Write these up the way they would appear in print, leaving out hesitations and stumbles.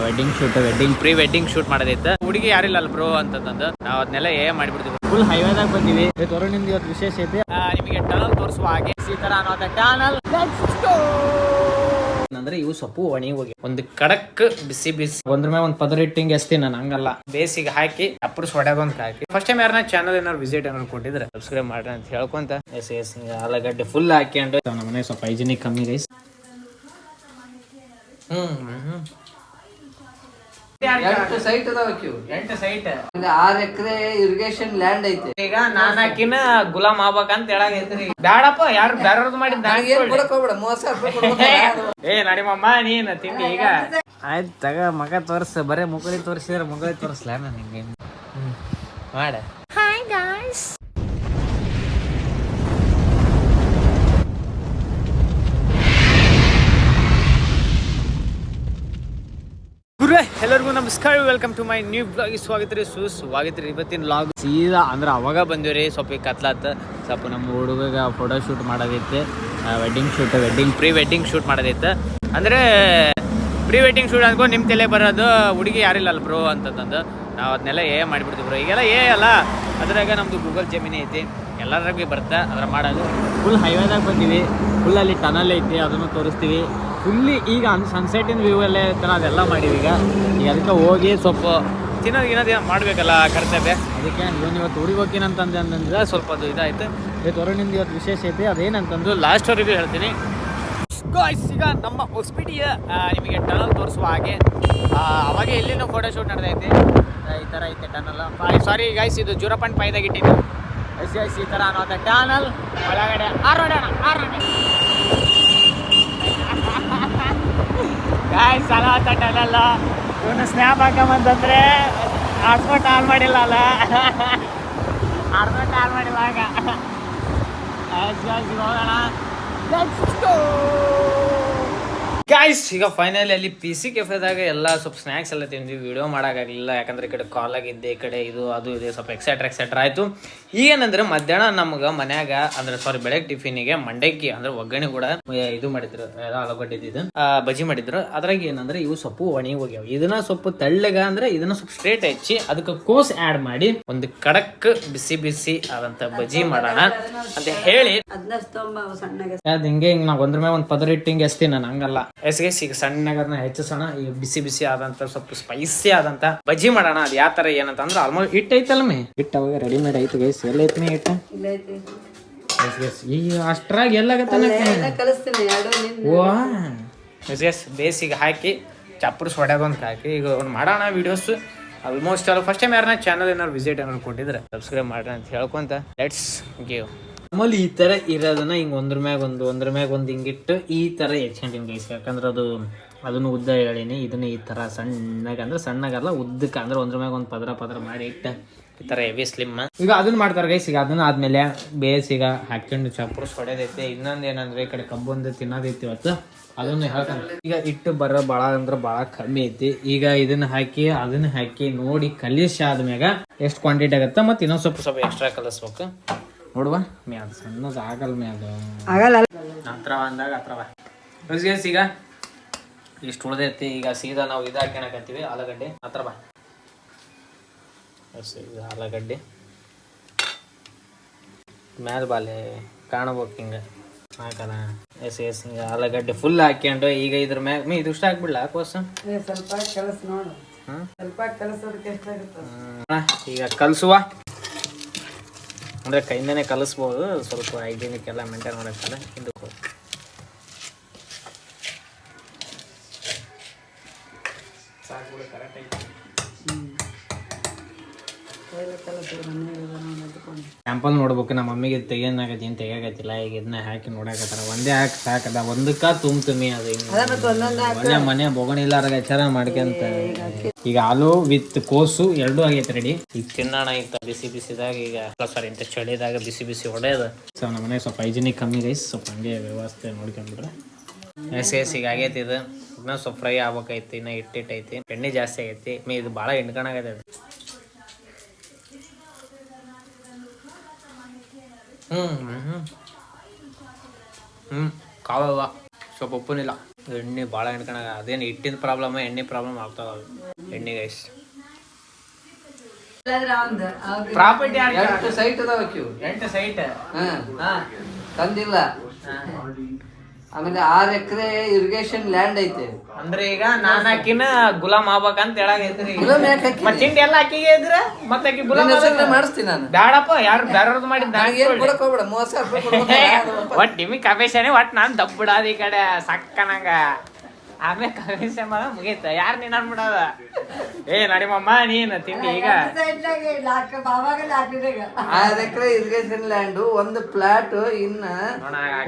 Wedding pre wedding shoot ಮಾಡೋದೈತೆ. ಹುಡುಗಿ ಯಾರಿಲ್ಲ ಅಲ್ಲ ಬ್ರೋ ಅಂತಂದು ನಾವು ಅದನ್ನೆಲ್ಲ ಮಾಡ್ಬಿಡ್ತೀವಿ. ಫುಲ್ ಹೈವೇದಾಗ ಬಂದಿವಿ. ತೋರಣದಿಂದ ಇವತ್ತು ವಿಶೇಷ ಐತಿ. ನಿಮಗೆ ಟನಲ್ ತೋರಿಸುವ ಹಾಗೆ ಈ ತರ ಅನ್ನೋದ ಟನಲ್ ಅಂದ್ರೆ ಇವು ಸೊಪ್ಪು ಒಣಗಿ ಹೋಗಿ ಒಂದು ಕಡಕ್ ಬಿಸಿ ಒಂದ್ರ ಮೇಲೆ ಒಂದು ಪದರ ಇಟ್ಟಿಂಗ್ ಎಸ್ತೀನಿ ನಾನು. ಹಂಗಲ್ಲ, ಬೇಸಿಗೆ ಹಾಕಿ ಅಪ್ಪಡಿಸ್ ಹೊಡ್ಯಾಗೊಂದು ಹಾಕಿ. ಫಸ್ಟ್ ಟೈಮ್ ಯಾರನ್ನ ಚಾನಲ್ ಏನಾದ್ರು ವಿಸಿಟ್ ಏನಾದ್ರು ಕೊಟ್ಟಿದ್ರೆ ಸಬ್ಸ್ಕ್ರೈಬ್ ಮಾಡ್ರಿ ಅಂತ ಹೇಳ್ಕೊಂತ ಆಲೂಗಡ್ಡೆ ಫುಲ್ ಹಾಕ್ಯಂಡು ನಮ್ಮ ಮನೆ ಸ್ವಲ್ಪ ಹೈಜಿನಿಕ್ ಕಮ್ಮಿ ರೈಸ್. ಎಂಟು ಸೈಟ್ ಅದಾವ. 8 ಸೈಟ್ 6 ಎಕರೆ ಇರಿಗೇಷನ್ ಲ್ಯಾಂಡ್ ಐತೆ. ಈಗ ನಾನ್ ಹಾಕಿನ ಗುಲಾಮ್ ಆಗ್ಬೇಕಂತ ಹೇಳಾಗೈತ್ರಿ. ಬ್ಯಾಡಪ್ಪ, ಯಾರು ಬ್ಯಾರವ್ರದ್ದು ಮಾಡಿದ್ದ ನಡಿಮಮ್ಮ ನೀನ್ ತಿಂಡಿ. ಈಗ ಆಯ್ತು ತಗ, ಮಗ ತೋರ್ಸ. ಬರೇ ಮುಗುಳಿ ತೋರಿಸಿದ್ರೆ ಮುಗುಳಿ ತೋರಿಸ್ಲ ನಾನು ಹಿಂಗೆ ಮಾಡ. ಹಾಯ್ ಗಾಯ್ಸ್, ಎಲ್ಲರಿಗೂ ನಮಸ್ಕಾರ. Welcome to my new blog. ಸ್ವಾಗತ ರೀ. ಇವತ್ತಿನ ಬ್ಲಾಗ್ ಸೀದಾ ಅಂದ್ರೆ ಅವಾಗ ಬಂದಿವ್ರಿ. ಸ್ವಲ್ಪ ಈ ಕತ್ಲಾತ್ ಸ್ವಲ್ಪ ನಮ್ಮ ಹುಡುಗ ಫೋಟೋ ಶೂಟ್ ಮಾಡೋದೈತೆ. ಪ್ರೀ ವೆಡ್ಡಿಂಗ್ ಶೂಟ್ ಮಾಡೋದೈತೆ. ಅಂದರೆ ಪ್ರೀ ವೆಡ್ಡಿಂಗ್ ಶೂಟ್ ಅನ್ಕೊಂಡು ನಿಮ್ಮ ತಲೆ ಬರೋದು ಹುಡುಗಿ ಯಾರಿಲ್ಲ ಅಲ್ಲ ಬ್ರೋ ಅಂತಂದು ನಾವು ಅದನ್ನೆಲ್ಲ ಮಾಡಿಬಿಡ್ತೀವಿ ಬ್ರೋ. ಈಗೆಲ್ಲ ಅಲ್ಲ, ಅದ್ರಾಗ ನಮ್ಮದು ಗೂಗಲ್ ಜಮೀನಿ ಐತಿ, ಎಲ್ಲರಾಗಿ ಬರುತ್ತೆ ಅದ್ರ ಮಾಡೋದು. ಫುಲ್ ಹೈವೇದಾಗ ಬಂದೀವಿ. ಫುಲ್ ಅಲ್ಲಿ ಟನಲ್ ಐತಿ, ಅದನ್ನು ತೋರಿಸ್ತೀವಿ. ಫುಲ್ಲಿ ಈಗ ಸನ್ಸೆಟಿನ ವ್ಯೂ ಎಲ್ಲ ಇರ್ತಾನೆ, ಅದೆಲ್ಲ ಮಾಡೀವಿ. ಈಗ ಅದಕ್ಕೆ ಹೋಗಿ ಸ್ವಲ್ಪ ತಿನ್ನೋದು ಮಾಡಬೇಕಲ್ಲ ಕರ್ತವ್ಯ. ಅದಕ್ಕೆ ಇವತ್ತು ಊರಿಗೆ ಹೋಗ್ತೀನಂತಂದ್ರೆ ಸ್ವಲ್ಪ ಅದು ಇದಾಯ್ತು. ತೋರಣದಿಂದ ಇವತ್ತು ವಿಶೇಷ ಐತಿ. ಅದೇನಂತಂದು ಲಾಸ್ಟ್ವರೆಗೂ ಹೇಳ್ತೀನಿ. ಈಗ ನಮ್ಮ ಹೊಸಪೇಟೆಯ ನಿಮಗೆ ಟನಲ್ ತೋರಿಸುವ ಹಾಗೆ ಅವಾಗ ಎಲ್ಲಿನೂ ಫೋಟೋ ಶೂಟ್ ನಡೆದೈತಿ. ಈ ಥರ ಐತೆ ಟನಲ್. ಸಾರಿ ಗೈಸ್, ಇದು 0.5ದಾಗ ಇಟ್ಟಿದ್ದು. ಈ ಥರ ಅನ್ನೋದ ಟನಲ್ ಒಳಗಡೆ ಆರೋಡೋಣ. ಗಾಯ್ಸ್ ಸಲ ಟನಲ್ಲ. ಇವನು ಸ್ನ್ಯಾಪ್ ಹಾಕಂಬಂತಂದ್ರೆ ಹಾಟ್ಸ್ಪಾಟ್ ಆನ್ ಮಾಡಿಲ್ಲ ಅಲ್ಲ, ಹಾಟ್ಸ್ಪಾಟ್ ಆನ್ ಮಾಡಿಲ್ಲ. ಆಗ ಹೋಗೋಣ. ಗಾಯ್ಸ್ ಈಗ ಫೈನಲಿ ಅಲ್ಲಿ PC ಕೆಫೆದಾಗ ಎಲ್ಲ ಸ್ವಲ್ಪ ಸ್ನ್ಯಾಕ್ಸ್ ಎಲ್ಲ ತಿಂದ್ವಿ. ವಿಡಿಯೋ ಮಾಡೋಕ್ಕಾಗಲಿಲ್ಲ, ಯಾಕಂದ್ರೆ ಈ ಕಡೆ ಕಾಲ್ ಆಗಿದ್ದೆ, ಈ ಕಡೆ ಇದು ಅದು ಇದೆ, ಸ್ವಲ್ಪ ಎಕ್ಸೆಟ್ರಾ ಆಯಿತು. ಈಗೇನಂದ್ರೆ ಮಧ್ಯಾಹ್ನ ನಮ್ಗೆ ಮನ್ಯಾಗ ಅಂದ್ರೆ ಬೆಳಗ್ಗೆ ಟಿಫಿನಿಗೆ ಮಂಡಕ್ಕಿ ಅಂದ್ರೆ ಒಗ್ಗರಣೆ ಕೂಡ ಇದು ಮಾಡಿದ್ರು, ಆಲೂಗಡ್ಡೆ ಇದು ಬಜ್ಜಿ ಮಾಡಿದ್ರು. ಅದ್ರಾಗ ಏನಂದ್ರೆ ಇವು ಸೊಪ್ಪು ಒಣಗಿ ಹೋಗ್ಯಾವ. ಇದನ್ನ ಸೊಪ್ಪು ತೆಳ್ಳಗ ಅಂದ್ರೆ ಇದನ್ನ ಸ್ವಲ್ಪ ಸ್ಟ್ರೇಟ್ ಹಚ್ಚಿ ಅದಕ್ಕೆ ಕೋಸ್ ಆ್ಯಡ್ ಮಾಡಿ ಒಂದು ಕಡಕ್ ಬಿಸಿ ಆದಂತ ಬಜ್ಜಿ ಮಾಡೋಣ ಅಂತ ಹೇಳಿ ಅದ್ ಹಿಂಗೆ ನಾವು ಒಂದ್ರ ಮೇಲೆ ಒಂದು ಪದರ ಇಟ್ಟಿಂಗ್ ಎಸ್ತೀನಿ ನಾನು. ಹಂಗಲ್ಲ, ಈಗ ಸಣ್ಣಗ ಹೆಚ್ಚಿಸೋಣ. ಈಗ ಬಿಸಿ ಆದಂತ ಸ್ವಲ್ಪ ಸ್ಪೈಸಿ ಆದಂತ ಬಜ್ಜಿ ಮಾಡೋಣ. ಅದ್ ಯಾವ ತರ ಏನಂತ ಅಂದ್ರೆ ಆಲ್ಮೋಸ್ಟ್ ಹಿಟ್ ಐತಲ್ಲ ಹಿಟ್ಟು ಅವಾಗ ರೆಡಿಮೇಡ್ ಐತಿ ಗೈಸ್. ಎಲ್ಲ ಐತಿ ಹಿಟ್ಟು ಈಗ ಅಷ್ಟ್ರಾಗ ಎಲ್ಲಾಗತ್ತ ಬೇಸಿಗೆ ಹಾಕಿ ಚಪ್ಪರ್ಸ್ ಹೊಡ್ಯಾಗೊಂದು ಹಾಕಿ ಈಗ ಒಂದು ಮಾಡೋಣ ವಿಡಿಯೋಸ್. ಆಲ್ಮೋಸ್ಟ್ ಅಲ್ಲ ಫಸ್ಟ್ ಟೈಮ್ ಯಾರನ್ನ ಚಾನಲ್ ಏನಾದ್ರು ವಿಸಿಟ್ ಏನಾದ್ರು ಕೊಟ್ಟಿದ್ರೆ ಸಬ್ಸ್ಕ್ರೈಬ್ ಮಾಡ್ರಿ ಅಂತ ಹೇಳ್ಕೊಂತ ಲೆಟ್ಸ್ ಗಿವ್. ನಮ್ಮಲ್ಲಿ ಈ ತರ ಇರೋದನ್ನ ಹಿಂಗೆ ಒಂದ್ರ ಮ್ಯಾಗ ಒಂದು ಹಿಂಗಿಟ್ಟು ಈ ತರ ಎಚ್ಕೊಂಡೀನಿ ಗೈಸ್. ಯಾಕಂದ್ರೆ ಅದನ್ನು ಉದ್ದ ಹೇಳಿನಿ. ಇದನ್ನ ಈ ತರ ಸಣ್ಣಗಲ್ಲ ಉದ್ದಕ್ಕೆ ಅಂದ್ರೆ ಒಂದ್ರ ಮ್ಯಾಗ ಒಂದು ಪದರ ಮಾಡಿ ಇಟ್ಟು ಈ ತರ ಹೆವಿ ಸ್ಲಿಮ್. ಈಗ ಅದನ್ನ ಮಾಡ್ತಾರೆ ಗೈಸ್. ಈಗ ಅದನ್ನ ಆದ್ಮೇಲೆ ಬೇಸಿಗ ಹಾಕೊಂಡು ಚಪ್ಪರ್ಸ್ ಹೊಡೆದೈತೆ. ಇನ್ನೊಂದು ಏನಂದ್ರೆ ಈ ಕಡೆ ಕಬ್ಬೊಂದು ತಿನ್ನೋದೈತಿ ಇವತ್ತು, ಅದನ್ನು ಹೇಳ್ತಾನೆ. ಈಗ ಇಟ್ಟು ಭಾಳ ಅಂದ್ರೆ ಭಾಳ ಕಮ್ಮಿ ಐತಿ. ಈಗ ಅದನ್ನ ಹಾಕಿ ನೋಡಿ ಕಲಿಸಾದ್ಮ್ಯಾಗ ಎಷ್ಟು ಕ್ವಾಂಟಿಟಿ ಆಗತ್ತ ಮತ್ತೆ ಇನ್ನೊಂದು ಸ್ವಲ್ಪ ಎಕ್ಸ್ಟ್ರಾ ಕಲಿಸ್ಬೇಕು. ನೋಡುವ ಮ್ಯಾದ ಸಣ್ಣದು ಆಗಲ್ಲ ಹತ್ರ ಅಂದಾಗ ಈಗ ಇಷ್ಟು ಉಳ್ದೈತಿ. ಈಗ ಸೀದಾ ನಾವು ಇದು ಹಾಕ್ಯಣಕತ್ತೀವಿ ಆಲೂಗಡ್ಡೆ. ಹತ್ರ ಬಾ, ಆಲೂಗಡ್ಡೆ ಮ್ಯಾಲ ಬಾಲೆ ಕಾಣಬೇಕು ಹಿಂಗೆ ಹಾಕಲ್ಲ. ಹಿಂಗೆ ಆಲೂಗಡ್ಡೆ ಫುಲ್ ಹಾಕ್ಯಂಡು ಈಗ ಇದ್ರ ಮ್ಯಾಗ ಇದು ಇಷ್ಟ ಹಾಕ್ಬಿಡ್ಲ ಕೋಸ ಈಗ ಕಲಸುವ ಅಂದ್ರೆ ಕೈಯಿಂದನೇ ಕಲಿಸ್ಬೋದು. ಸ್ವಲ್ಪ ಹೈಜಿನಿಕ್ ಎಲ್ಲ ಮೇಂಟೈನ್ ಮಾಡೋಕ್ಕಲ್ಲ. ಹಿಂದಕ್ಕೆ ಸಾಕು ಕರೆಕ್ಟ್ ಐತಿ. ಸ್ಯಾಂಪಲ್ ನೋಡ್ಬೇಕು. ನಮ್ಮ ಮಮ್ಮಿಗೆ ತೆಗಿಯಾಗತ್ತಿಲ್ಲ. ಈಗ ಇದನ್ನ ಹಾಕಿ ನೋಡಕತ್ತಾರ. ಒಂದೇ ಹಾಕಿ ಸಾಕದ, ಒಂದಕ್ಕ ತುಂಬಿ ಅದು ಒಳ್ಳೆ ಮನೆ ಬೊಗಣಿಲ್ಲಾರ ಚೆನ್ನಾಗಿ ಮಾಡ್ಕೊಂತ. ಈಗ ಆಲೂ ವಿತ್ ಕೋಸು ಎರಡೂ ಆಗೈತೆ ರೆಡಿ. ಈಗ ತಿನ್ನೋಣ. ಈಗ ಬಿಸಿದಾಗ ಈಗ ಇಂಥ ಚಳಿದಾಗ ಬಿಸಿ ಹೊಡೆಯೋದು. ಸೊ ನಮ್ಮ ಮನೆ ಸ್ವಲ್ಪ ಹೈಜಿನಿಕ್ ಕಮ್ಮಿ ರೈಸ್, ಸ್ವಲ್ಪ ಹಂಗೆ ವ್ಯವಸ್ಥೆ ನೋಡ್ಕೊಂಡ್ಬಿಟ್ರೆ ಈಗ ಆಗೈತಿ. ಇದು ಇನ್ನೂ ಸ್ವಲ್ಪ ಫ್ರೈ ಆಗ್ಬೇಕೈತಿ. ಇನ್ನ ಇಟ್ಟಿಟ್ಟೈತಿ, ಎಣ್ಣೆ ಜಾಸ್ತಿ ಆಗೈತಿ. ಇದು ಭಾಳ ಎಣ್ಕಣಾಗೈತಿ. ಕಾವಲ್ಲ ಸ್ವಲ್ಪ ಉಪ್ಪನಿಲ್ಲ. ಎಣ್ಣೆ ಭಾಳ ಎಣ್ಕಣಾಗ ಅದೇನು ಹಿಟ್ಟಿನ ಪ್ರಾಬ್ಲಮ್ ಎಣ್ಣೆ ಪ್ರಾಬ್ಲಮ್ ಆಗ್ತಾವ ಎಣ್ಣೆ ಗೈಸ್. ಪ್ರಾಪರ್ಟಿ ಎಂಟು ಸೈಟ್ ಅದಾವ ಕ್ಯೂ. 8 ಸೈಟ್ ತಂದಿಲ್ಲ. ಆಮೇಲೆ 6 ಎಕರೆ ಇರಿಗೇಷನ್ ಲ್ಯಾಂಡ್ ಐತೆ. ಅಂದ್ರೆ ಈಗ ನಾನ್ ಆಕಿನ ಗುಲಾಮ್ ಆಗ್ಬೇಕಂತ ಹೇಳಾಗೈತ್ರಿ. ಗುಲಾಮ್ ಯಾಕ್ ಹಾಕಿದಿ? ಮತ್ತ್ ತಿಂಡಿ ಎಲ್ಲ ಆಕಿಗೆ ಇದ್ರ ಮತ್ತೆ ಆಕಿ ಗುಲಾಮ್ ಮಾಡಿಸ್ತೀನಿ ನಾನು. ಬ್ಯಾಡಪ್ಪ, ಯಾರು ಬೇರೆಯವ್ರದ್ದು ಮಾಡಿದ್ ನನಗೆ ಏನು ಕೊಡಕ್ ಹೋಗ್ಬೇಡ, 30,000 ರೂಪಾಯಿ ಒಟ್ ನಿಮಗೆ ಕಮಿಷನ್ ಒಟ್ ನಾನ್ ದಬ್ಬಿಡೋದು ಈ ಕಡೆ ಸಕ್ಕನಂಗ. ಆಮೇಲೆ ಕಮಿಷನ್ ಮುಗೀತ. ಯಾರು ನೀನ್ ಅನ್ಬಿಡೋದ? ಏ ನಡಿಮಮ್ಮ ನೀನು ತಿಂಡಿ ಈಗ. 6 ಎಕರೆ ಇರಿಗೇಷನ್ ಲ್ಯಾಂಡ್, 1 ಪ್ಲಾಟ್, ಇನ್ನ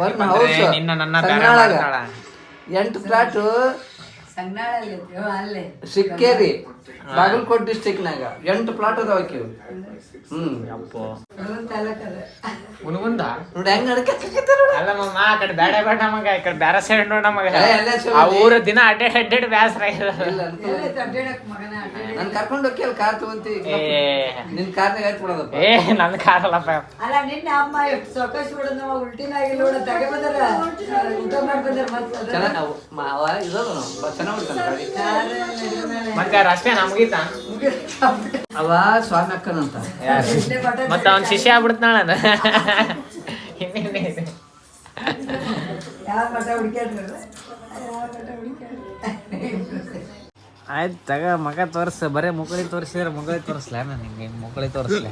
1 ಹೌಸ್. ನಿನ್ನ ನನ್ನ 8 ಪ್ಲಾಟ್ ಸಿಕ್ಕೇರಿ, ಬಾಗಲಕೋಟ್ ಡಿಸ್ಟ್ರಿಕ್ಟ್ ನಾಗ 8 ಪ್ಲಾಟ್ ಅದಾವ ಕ್ಯೂ. ಉನ್ಗುಂದ ನೋಡಿ ಹೆಂಗ್ ಅಲ್ಲ ಮಮ್ಮ, ಆ ಕಡೆ ಬೇಡ ಬೇಡ ನಮಗ, ಈ ಕಡೆ ಬ್ಯಾರ ಸೈಡ್ ನೋಡ ನಮಗ. ಆ ಊರ ದಿನ ಅಡ್ಡಾಡ್ ಬ್ಯಾಸರ ನನ್ ಕರ್ಕೊಂಡು ಹೋಗಿ ಅಲ್ಲಿ ಕಾರ್ ತಗೊಂತಿ. ನಿನ್ ಕಾರ್ನಾಗ ಆಯ್ತು ಬಿಡೋದಪ್ಪ. ಏ ನನ್ ಕಾರಲ್ಲಪ್ಪ. ಅಲ್ಲ ನಿನ್ನೆ ಅಮ್ಮ ಎಷ್ಟು ಸೊಕಸ್ ಬಿಡೋದು, ಉಲ್ಟಿನಾಗಿ ನೋಡ ತಗ ಬಂದಾರ ಊಟ ಮಾಡಿ ಬಂದಾರ. ಮತ್ತೆ ಅಷ್ಟೇ ನಮ್ಗೀತ ಅವ ಸ್ವಾಮಿ ಅಕ್ಕನಂತ. ಮತ್ತ ಅವ್ನ ಶಿಷ್ಯ ಆಗ್ಬಿಡ್ತಾಳ. ಯಾವ ಮಠ ಹುಡುಕ್ಯಾಡ್ರ ಆಯ್ತು ತಗ ಮಗ ತೋರ್ಸ. ಬರೇ ಮುಕಳಿ ತೋರಿಸಿದ್ರೆ ಮುಗಳಿ ತೋರಿಸ್ಲ ನಾನು ನಿಂಗೆ ಮುಕಳಿ ತೋರಿಸ್ಲ.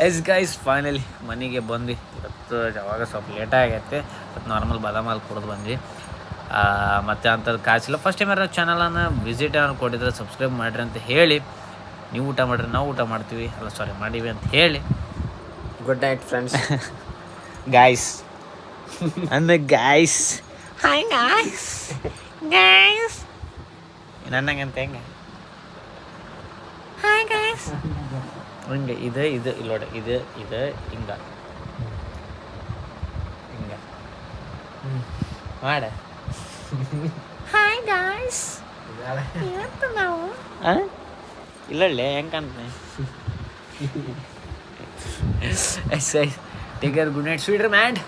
ಎಸ್ ಗೈಸ್, ಫೈನಲಿ ಮನೆಗೆ ಬಂದ್ವಿ. ಇವತ್ತು ಯಾವಾಗ ಸ್ವಲ್ಪ ಲೇಟಾಗಿ ಆಗೈತೆ. ಇವತ್ತು ನಾರ್ಮಲ್ ಬಾದಾಮ್ ಹಾಲು ಕುಡಿದು ಬಂದ್ವಿ. ಮತ್ತು ಅಂಥದ್ದು ಕಾಸಿಲ್ಲ. ಫಸ್ಟ್ ಟೈಮ್ ಯಾರು ಚಾನಲನ್ನು ವಿಸಿಟ್ ಏನಾದ್ರು ಕೊಟ್ಟಿದ್ರೆ ಸಬ್ಸ್ಕ್ರೈಬ್ ಮಾಡಿರಿ ಅಂತ ಹೇಳಿ, ನೀವು ಊಟ ಮಾಡಿರಿ ನಾವು ಊಟ ಮಾಡ್ತೀವಿ, ಅಲ್ಲ ಸಾರಿ ಮಾಡೀವಿ ಅಂತ ಹೇಳಿ ಗುಡ್ ನೈಟ್ ಫ್ರೆಂಡ್ಸ್. ಗಾಯ್ಸ್ ಅಂದ್ರೆ ಗಾಯ್ಸ್, ಹಾಯ್ ಗಾಯ್ಸ್, ಗಾಯ್ಸ್ ನನ್ನಂಗೆ ಅಂತ ಹೆಂಗೆ ಹಾಯ್ ಗಾಯ್ಸ್ ಹಿಂಗೆ ಇದು ಇಲ್ಲಿ ನೋಡಿ, ಇದು ಹಿಂಗೆ ಮಾಡ ಹಾಯ್ ಗಾಯ್ಸ್. ಇವತ್ತು ನಾವು ಇಲ್ಲಳ್ಳೆ ಹೆಂಗೆ ಕಾಣ್ತಾನೆ. Take care, good night sweet mad.